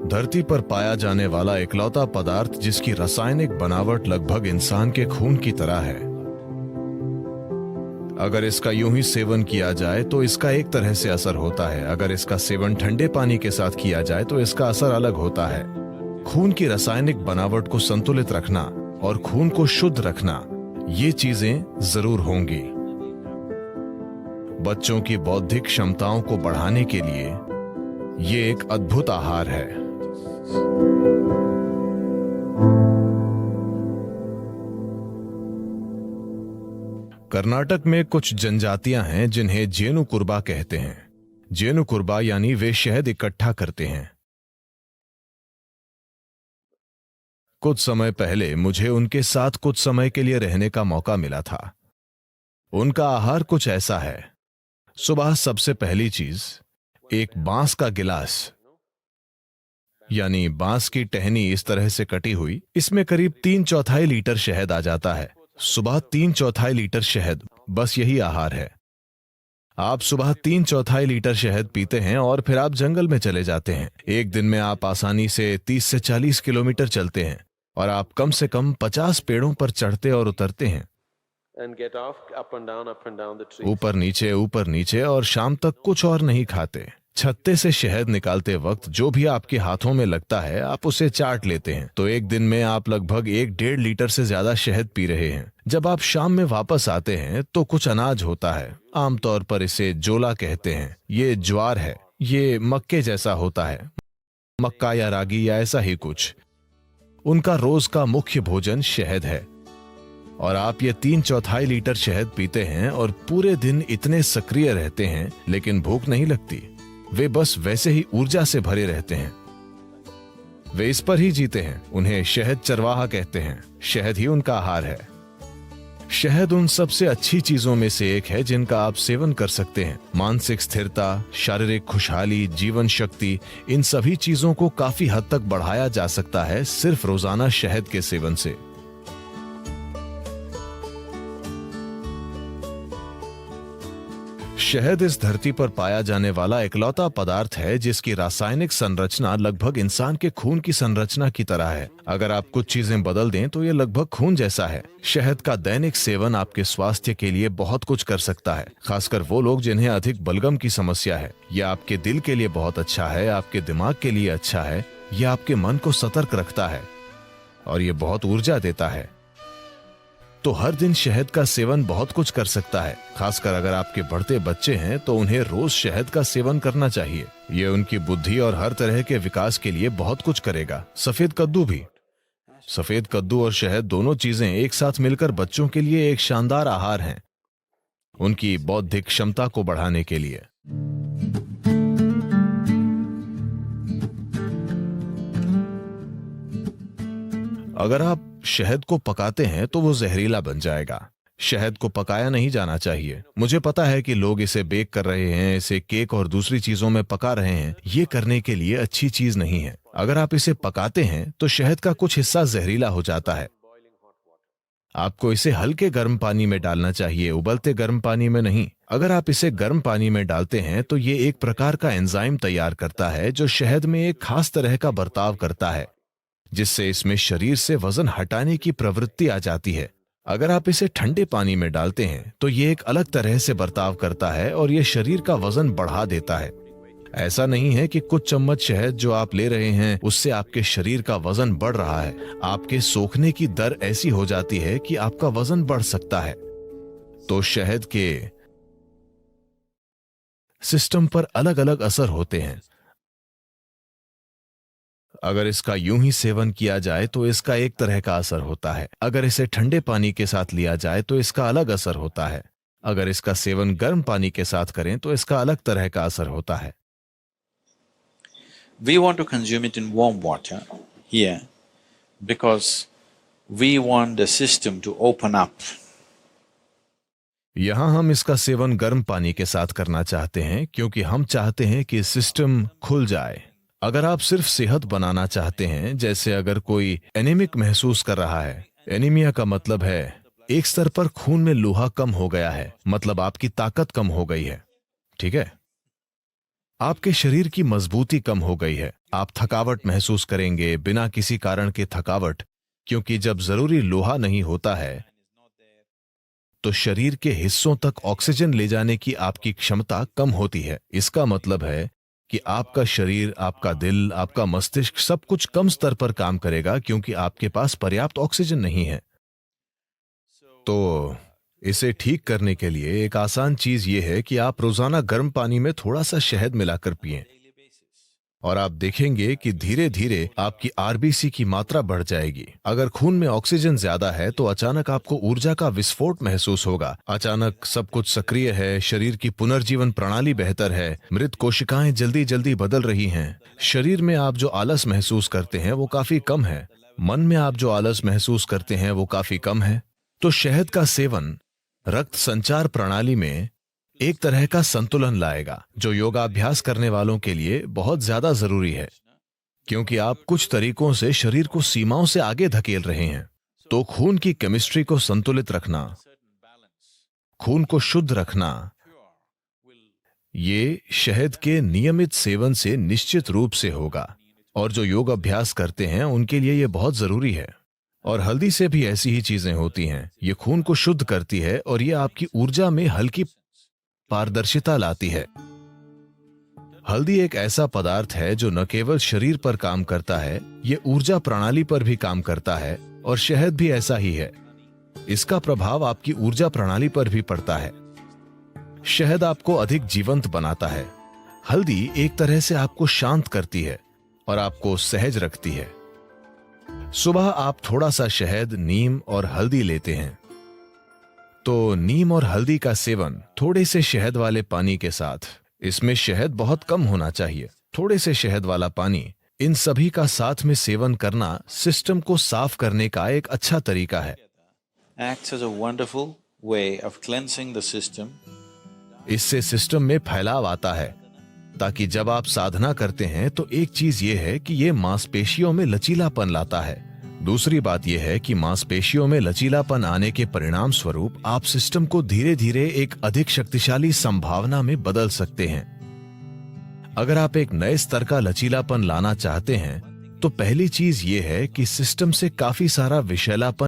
धरती पर पाया जाने वाला इकलौता पदार्थ जिसकी रासायनिक बनावट लगभग इंसान के खून की तरह है। अगर इसका यूं ही सेवन किया जाए तो इसका एक तरह से असर होता है, अगर इसका सेवन ठंडे पानी के साथ किया जाए तो इसका असर अलग होता है। खून की रासायनिक बनावट को संतुलित रखना और खून को शुद्ध रखना, ये चीजें जरूर होंगी। बच्चों की बौद्धिक क्षमताओं को बढ़ाने के लिए ये एक अद्भुत आहार है। कर्नाटक में कुछ जनजातियां हैं जिन्हें जेनुकुर्बा कहते हैं। जेनुकुर्बा यानी वे शहद इकट्ठा करते हैं। कुछ समय पहले मुझे उनके साथ कुछ समय के लिए रहने का मौका मिला था। उनका आहार कुछ ऐसा है। सुबह सबसे पहली चीज एक बांस का गिलास, यानी बांस की टहनी इस तरह से कटी हुई, इसमें करीब 3/4 लीटर शहद आ जाता है। सुबह 3/4 लीटर शहद, बस यही आहार है। आप सुबह 3/4 लीटर शहद पीते हैं और फिर आप जंगल में चले जाते हैं। एक दिन में आप आसानी से 30 से 40 किलोमीटर चलते हैं और आप कम से कम 50 पेड़ों पर चढ़ते और उतरते हैं, ऊपर नीचे, और शाम तक कुछ और नहीं खाते। छत्ते से शहद निकालते वक्त जो भी आपके हाथों में लगता है आप उसे चाट लेते हैं। तो एक दिन में आप लगभग 1-1.5 लीटर से ज्यादा शहद पी रहे हैं। जब आप शाम में वापस आते हैं तो कुछ अनाज होता है, आमतौर पर इसे जोला कहते हैं। ये ज्वार है, ये मक्के जैसा होता है, मक्का या रागी या ऐसा ही कुछ। उनका रोज का मुख्य भोजन शहद है और आप ये 3/4 लीटर शहद पीते हैं और पूरे दिन इतने सक्रिय रहते हैं, लेकिन भूख नहीं लगती। वे बस वैसे ही ऊर्जा से भरे रहते हैं। वे इस पर ही जीते हैं। उन्हें शहद चरवाहा कहते हैं। शहद ही उनका आहार है। शहद उन सबसे अच्छी चीजों में से एक है जिनका आप सेवन कर सकते हैं। मानसिक स्थिरता, शारीरिक खुशहाली, जीवन शक्ति, इन सभी चीजों को काफी हद तक बढ़ाया जा सकता है सिर्फ रोजाना शहद के सेवन से। शहद इस धरती पर पाया जाने वाला इकलौता पदार्थ है जिसकी रासायनिक संरचना लगभग इंसान के खून की संरचना की तरह है। अगर आप कुछ चीजें बदल दें तो ये लगभग खून जैसा है। शहद का दैनिक सेवन आपके स्वास्थ्य के लिए बहुत कुछ कर सकता है, खासकर वो लोग जिन्हें अधिक बलगम की समस्या है। यह आपके दिल के लिए बहुत अच्छा है, आपके दिमाग के लिए अच्छा है, यह आपके मन को सतर्क रखता है और ये बहुत ऊर्जा देता है। तो हर दिन शहद का सेवन बहुत कुछ कर सकता है। खासकर अगर आपके बढ़ते बच्चे हैं तो उन्हें रोज शहद का सेवन करना चाहिए। ये उनकी बुद्धि और हर तरह के विकास के लिए बहुत कुछ करेगा। सफेद कद्दू भी। सफेद कद्दू और शहद दोनों चीजें एक साथ मिलकर बच्चों के लिए एक शानदार आहार हैं, उनकी बौद्धिक क्षमता को बढ़ाने के लिए। अगर आप शहद को पकाते हैं तो वो जहरीला बन जाएगा। शहद को पकाया नहीं जाना चाहिए। मुझे पता है कि लोग इसे बेक कर रहे हैं, इसे केक और दूसरी चीजों में पका रहे हैं। ये करने के लिए अच्छी चीज नहीं है। अगर आप इसे पकाते हैं तो शहद का कुछ हिस्सा जहरीला हो जाता है। आपको इसे हल्के गर्म पानी में डालना चाहिए, उबलते गर्म पानी में नहीं। अगर आप इसे गर्म पानी में डालते हैं तो ये एक प्रकार का एंजाइम तैयार करता है जो शहद में एक खास तरह का बर्ताव करता है, जिससे इसमें शरीर से वजन हटाने की प्रवृत्ति आ जाती है। अगर आप इसे ठंडे पानी में डालते हैं तो ये एक अलग तरह से बर्ताव करता है और ये शरीर का वजन बढ़ा देता है। ऐसा नहीं है कि कुछ चम्मच शहद जो आप ले रहे हैं उससे आपके शरीर का वजन बढ़ रहा है। आपके सोखने की दर ऐसी हो जाती है कि आपका वजन बढ़ सकता है। तो शहद के सिस्टम पर अलग अलग असर होते हैं। अगर इसका यूं ही सेवन किया जाए तो इसका एक तरह का असर होता है। अगर इसे ठंडे पानी के साथ लिया जाए तो इसका अलग असर होता है। अगर इसका सेवन गर्म पानी के साथ करें तो इसका अलग तरह का असर होता है। We want to consume it in warm water here because we want the system to open up. यहां हम इसका सेवन गर्म पानी के साथ करना चाहते हैं क्योंकि हम चाहते हैं कि सिस्टम खुल जाए। अगर आप सिर्फ सेहत बनाना चाहते हैं, जैसे अगर कोई एनीमिक महसूस कर रहा है, एनीमिया का मतलब है एक स्तर पर खून में लोहा कम हो गया है, मतलब आपकी ताकत कम हो गई है, ठीक है, आपके शरीर की मजबूती कम हो गई है। आप थकावट महसूस करेंगे, बिना किसी कारण के थकावट, क्योंकि जब जरूरी लोहा नहीं होता है तो शरीर के हिस्सों तक ऑक्सीजन ले जाने की आपकी क्षमता कम होती है। इसका मतलब है कि आपका शरीर, आपका दिल, आपका मस्तिष्क सब कुछ कम स्तर पर काम करेगा क्योंकि आपके पास पर्याप्त ऑक्सीजन नहीं है। तो इसे ठीक करने के लिए एक आसान चीज ये है कि आप रोजाना गर्म पानी में थोड़ा सा शहद मिलाकर पिएं और आप देखेंगे कि धीरे धीरे आपकी आरबीसी की मात्रा बढ़ जाएगी। अगर खून में ऑक्सीजन ज्यादा है तो अचानक आपको ऊर्जा का विस्फोट महसूस होगा। अचानक सब कुछ सक्रिय है, शरीर की पुनर्जीवन प्रणाली बेहतर है, मृत कोशिकाएं जल्दी जल्दी बदल रही हैं। शरीर में आप जो आलस महसूस करते हैं वो काफी कम है, मन में आप जो आलस महसूस करते हैं वो काफी कम है। तो शहद का सेवन रक्त संचार प्रणाली में एक तरह का संतुलन लाएगा, जो योगाभ्यास करने वालों के लिए बहुत ज्यादा जरूरी है, क्योंकि आप कुछ तरीकों से शरीर को सीमाओं से आगे धकेल रहे हैं। तो खून की केमिस्ट्री को संतुलित रखना, खून को शुद्ध रखना, ये शहद के नियमित सेवन से निश्चित रूप से होगा, और जो योग अभ्यास करते हैं उनके लिए ये बहुत जरूरी है। और हल्दी से भी ऐसी ही चीजें होती हैं। ये खून को शुद्ध करती है और ये आपकी ऊर्जा में हल्की पारदर्शिता लाती है। हल्दी एक ऐसा पदार्थ है जो न केवल शरीर पर काम करता है, ये ऊर्जा प्रणाली पर भी काम करता है, और शहद भी ऐसा ही है। इसका प्रभाव आपकी ऊर्जा प्रणाली पर भी पड़ता है। शहद आपको अधिक जीवंत बनाता है। हल्दी एक तरह से आपको शांत करती है और आपको सहज रखती है। सुबह आप थोड़ा सा शहद, नीम और हल्दी लेते हैं, तो नीम और हल्दी का सेवन थोड़े से शहद वाले पानी के साथ, इसमें शहद बहुत कम होना चाहिए, थोड़े से शहद वाला पानी, इन सभी का साथ में सेवन करना सिस्टम को साफ करने का एक अच्छा तरीका है। Acts as a wonderful way of cleansing the system. इससे सिस्टम में फैलाव आता है, ताकि जब आप साधना करते हैं तो एक चीज ये है कि ये मांसपेशियों में लचीलापन लाता है। दूसरी बात यह है कि मांसपेशियों में लचीलापन आने के परिणाम स्वरूप आप सिस्टम को धीरे धीरे एक अधिक शक्तिशाली संभावना में बदल सकते हैं। अगर आप एक नए स्तर का लचीलापन लाना चाहते हैं तो पहली चीज ये है कि सिस्टम से काफी सारा विषैलापन